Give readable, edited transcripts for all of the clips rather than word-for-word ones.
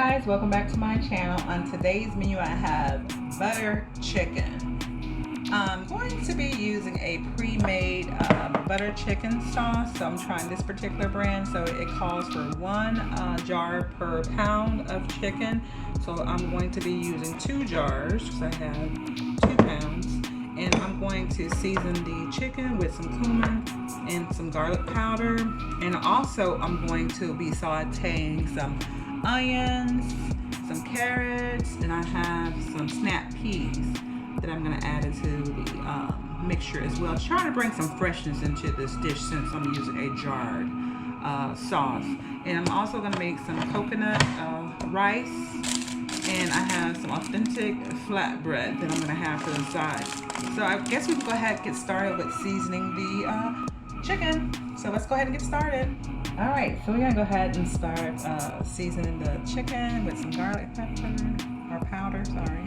guys, welcome back to my channel. On today's menu I have butter chicken. I'm going to be using a pre-made butter chicken sauce. So I'm trying this particular brand. So it calls for 1 jar per pound of chicken. So I'm going to be using 2 jars because I have 2 pounds. And I'm going to season the chicken with some cumin and some garlic powder. And also I'm going to be sauteing some onions, some carrots, and I have some snap peas that I'm going to add into the mixture as well. Trying to bring some freshness into this dish since I'm using a jarred sauce. And I'm also going to make some coconut rice, and I have some authentic flatbread that I'm going to have for the side. So I guess we can go ahead and get started with seasoning the chicken. So let's go ahead and get started. All right, so we're gonna go ahead and start seasoning the chicken with some garlic pepper, or powder, sorry.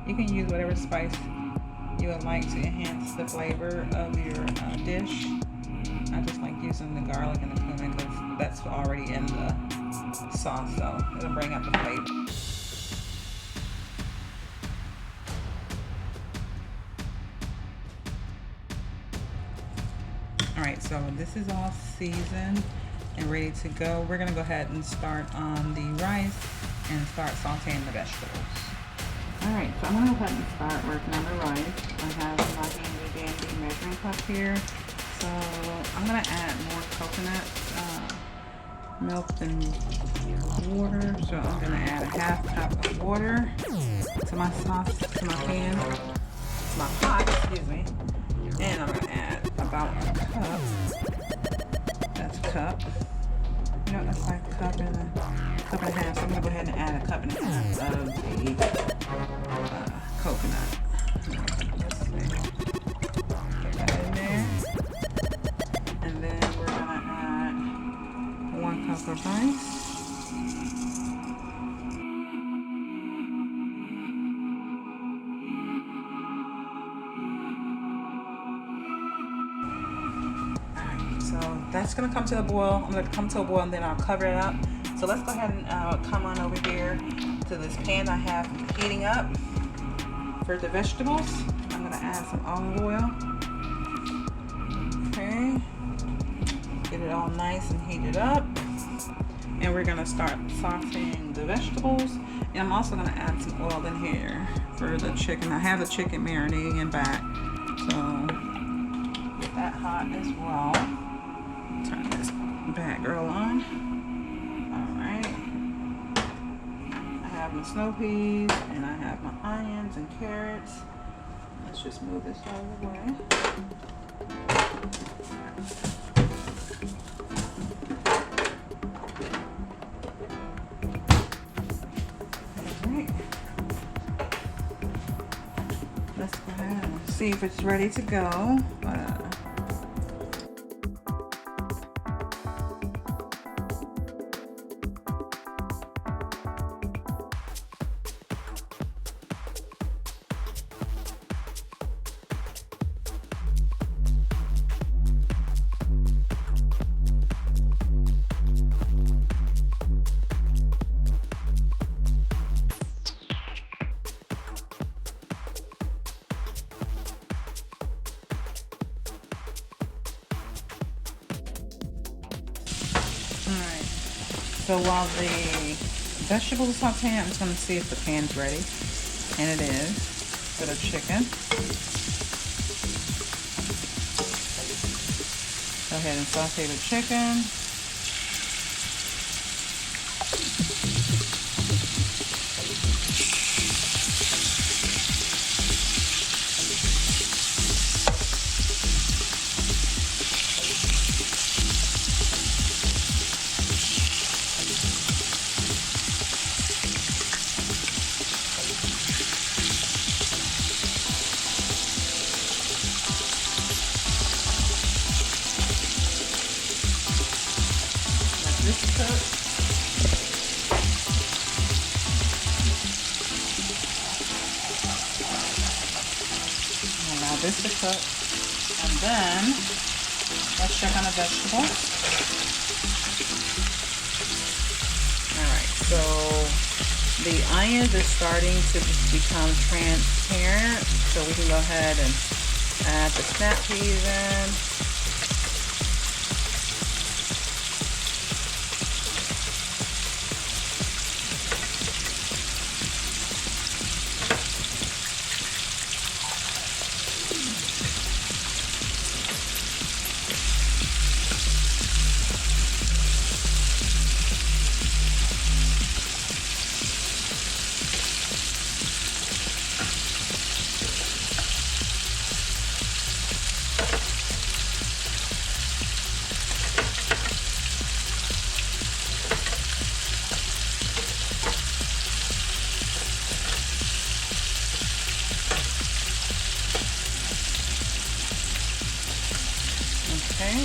You can use whatever spice you would like to enhance the flavor of your dish. I just like using the garlic and the cumin because that's already in the sauce, so it'll bring out the flavor. Alright, so this is all seasoned and ready to go. We're going to go ahead and start on the rice and start sauteing the vegetables. Alright, so I'm going to go ahead and start working on the rice. I have my handy dandy measuring cup here. So I'm going to add more coconut milk than water. So I'm going to add a 1/2 cup of water to my sauce, to my pan, to my pot, excuse me. And I'm going to add about a cup. That's a cup. You know, that's like a cup and a cup and a half. So I'm going to go ahead and add a cup and a half of the coconut. Let's see. Put that in there. And then we're going to add 1 cup of rice. So that's going to come to a boil. I'm going to come to a boil and then I'll cover it up. So let's go ahead and come on over here to this pan I have heating up for the vegetables. I'm going to add some olive oil. Okay. Get it all nice and heated up. And we're going to start sauteing the vegetables. And I'm also going to add some oil in here for the chicken. I have the chicken marinating in back. So get that hot as well. Turn this bad girl on. Alright. I have my snow peas and I have my onions and carrots. Let's just move this out of the way. Alright. Let's go ahead and see if it's ready to go. Alright, so while the vegetables are sauteing, I'm just going to see if the pan's ready. And it is. For the chicken. Go ahead and saute the chicken. This cook. Allow this to cook, and then let's let's check on the vegetables. Alright, so the onions are starting to become transparent, so we can go ahead and add the snap peas in. Okay,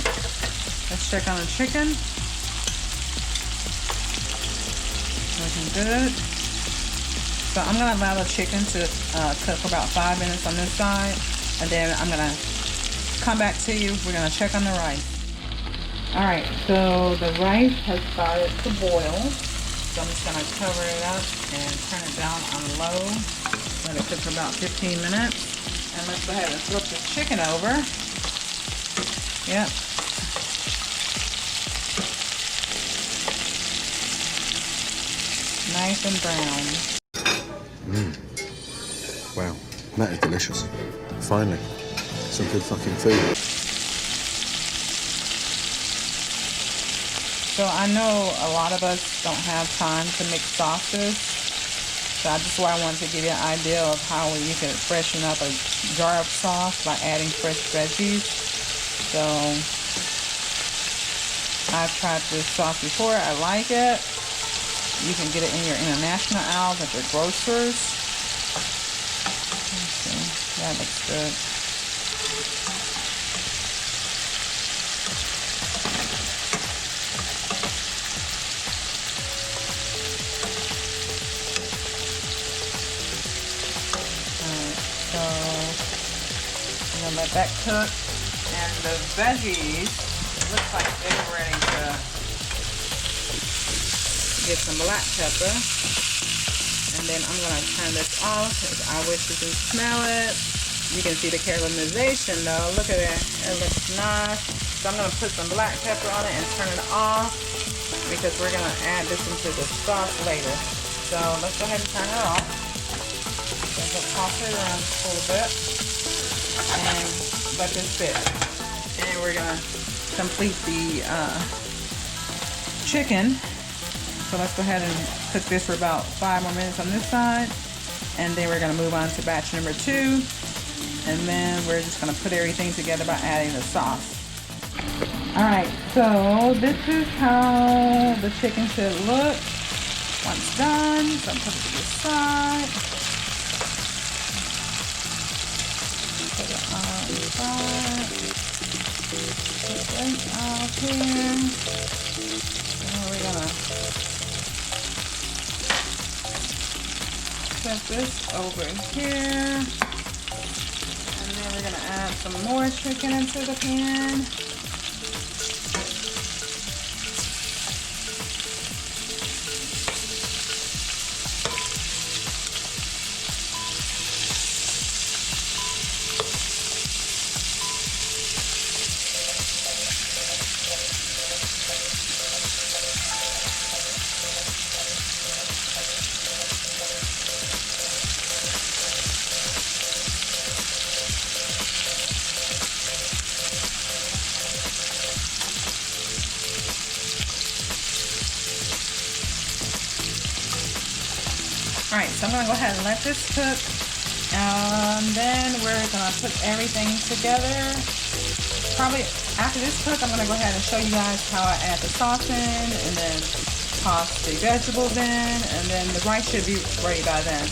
let's check on the chicken. Looking good. So I'm gonna allow the chicken to cook for about 5 minutes on this side, and then I'm gonna come back to you. We're gonna check on the rice. All right, so the rice has started to boil. So I'm just gonna cover it up and turn it down on low. Let it cook for about 15 minutes. And let's go ahead and flip the chicken over. Yep. Nice and brown. Wow, that is delicious. Finally, some good fucking food. So I know a lot of us don't have time to mix sauces. So that's why I wanted to give you an idea of how you can freshen up a jar of sauce by adding fresh veggies. So I've tried this sauce before. I like it. You can get it in your international aisles at your grocers. Okay, that looks good. Alright, so I'm gonna let that cook. And the veggies, it looks like they're ready to get some black pepper. And then I'm going to turn this off because I wish you can smell it. You can see the caramelization though. Look at it. It looks nice. So I'm going to put some black pepper on it and turn it off because we're going to add this into the sauce later. So let's go ahead and turn it off. Just toss it around just a little bit. And let this sit. And we're gonna complete the chicken. So let's go ahead and cook this for about 5 more minutes on this side. And then we're gonna move on to batch number 2. And then we're just gonna put everything together by adding the sauce. Alright, so this is how the chicken should look once done. So I'm putting it to the side. Put it on the side. Put this out here. And we're gonna set this over here. And then we're gonna add some more chicken into the pan. Alright, so I'm going to go ahead and let this cook, and then we're going to put everything together. Probably after this cook, I'm going to go ahead and show you guys how I add the sauce in, and then toss the vegetables in, and then the rice should be ready by then.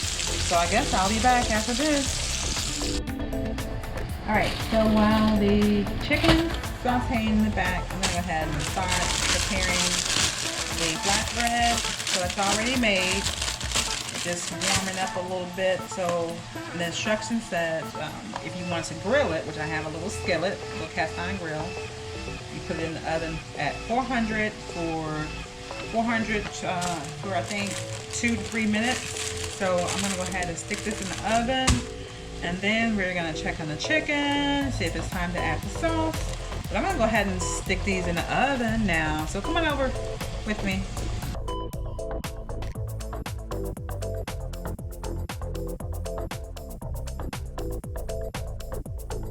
So I guess I'll be back after this. Alright, so while the chicken's sauteing in the back, I'm going to go ahead and start preparing the flatbread. So it's already made. Just warming up a little bit. So the instructions said if you want to grill it, which I have a little skillet, a little cast iron grill, you put it in the oven at 400 for I think 2 to 3 minutes. So I'm gonna go ahead and stick this in the oven, and then we're gonna check on the chicken, see if it's time to add the sauce. But I'm gonna go ahead and stick these in the oven now. So come on over with me.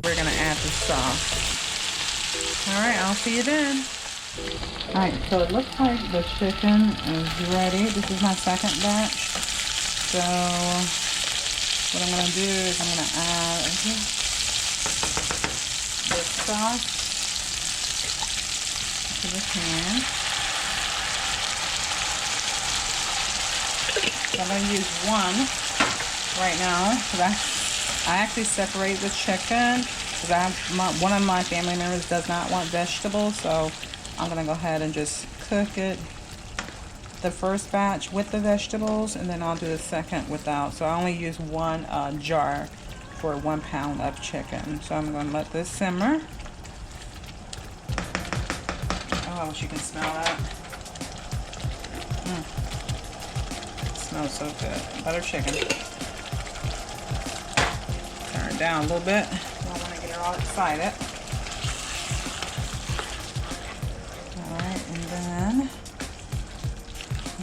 We're gonna add the sauce. All right, I'll see you then. All right, so it looks like the chicken is ready. This is my second batch. So what I'm gonna do is I'm gonna add the sauce to the pan. So I'm gonna use one right now. So I actually separate the chicken because one of my family members does not want vegetables, so I'm gonna go ahead and just cook it, the first batch with the vegetables, and then I'll do the second without. So I only use one jar for 1 pound of chicken. So I'm gonna let this simmer. Oh, you can smell that. It smells so good. Butter chicken. Turn it down a little bit. I don't want to get her all excited. Alright, and then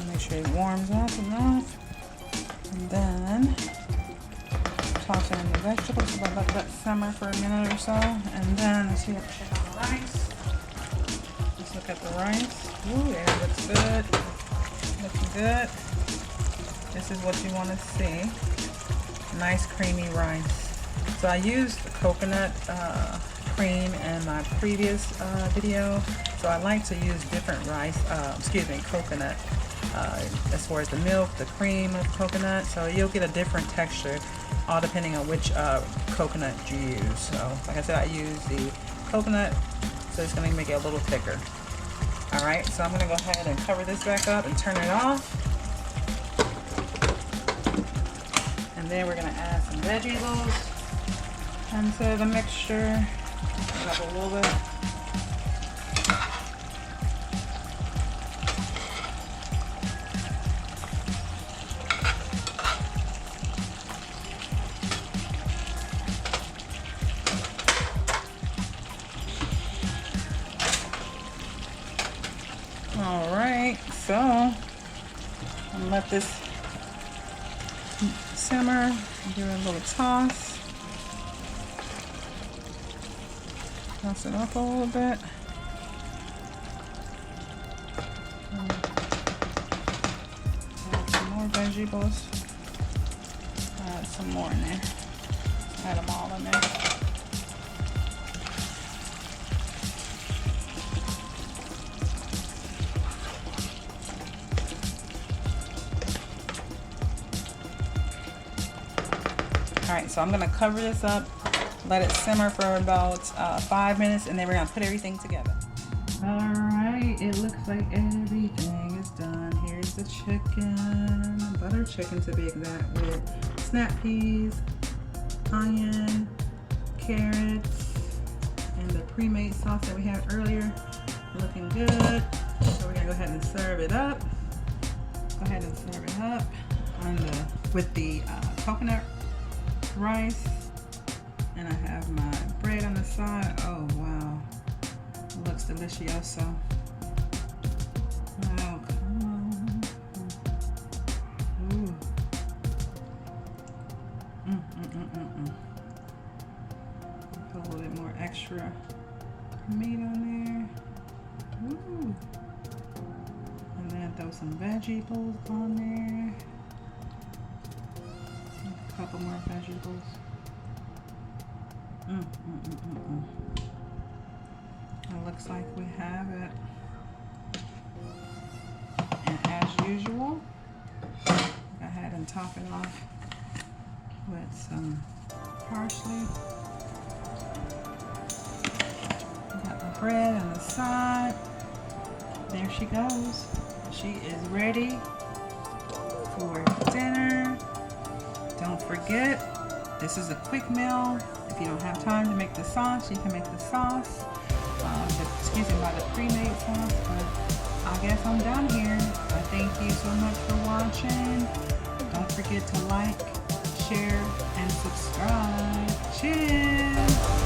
make sure it warms up enough. And then toss in the vegetables. I'll let that simmer for a minute or so. And then let's see if I check on the rice. Let's look at the rice. Ooh, yeah, it looks good. Looking good. This is what you want to see. Nice creamy rice. So I used coconut cream in my previous video. So I like to use different rice, coconut as far as the milk, the cream of coconut. So you'll get a different texture all depending on which coconut you use. So like I said, I use the coconut, so it's going to make it a little thicker. Alright, so I'm going to go ahead and cover this back up and turn it off. And then we're going to add some vegetables into the mixture. Up a little bit. All right, so I'm gonna let this simmer. Give it a little toss. Toss it up a little bit. Add some more vegetables. Add some more in there. Add them all in there. Alright, so I'm going to cover this up, let it simmer for about 5 minutes, and then we're going to put everything together. Alright, it looks like everything is done. Here's the chicken, butter chicken to be exact, with snap peas, onion, carrots, and the pre-made sauce that we had earlier. Looking good. So we're going to go ahead and serve it up. Go ahead and serve it up with the coconut rice, and I have my bread on the side. Oh wow, it looks delicioso. Oh, come on. Ooh. Put a little bit more extra meat on there. Ooh. And then throw some vegetables on there. Couple more vegetables. It looks like we have it. And as usual, go ahead and top it off with some parsley. Got the bread on the side. There she goes. She is ready for dinner. Don't forget, this is a quick meal. If you don't have time to make the sauce, you can make the sauce. by the pre-made sauce. But I guess I'm done here. I thank you so much for watching. Don't forget to like, share, and subscribe. Cheers!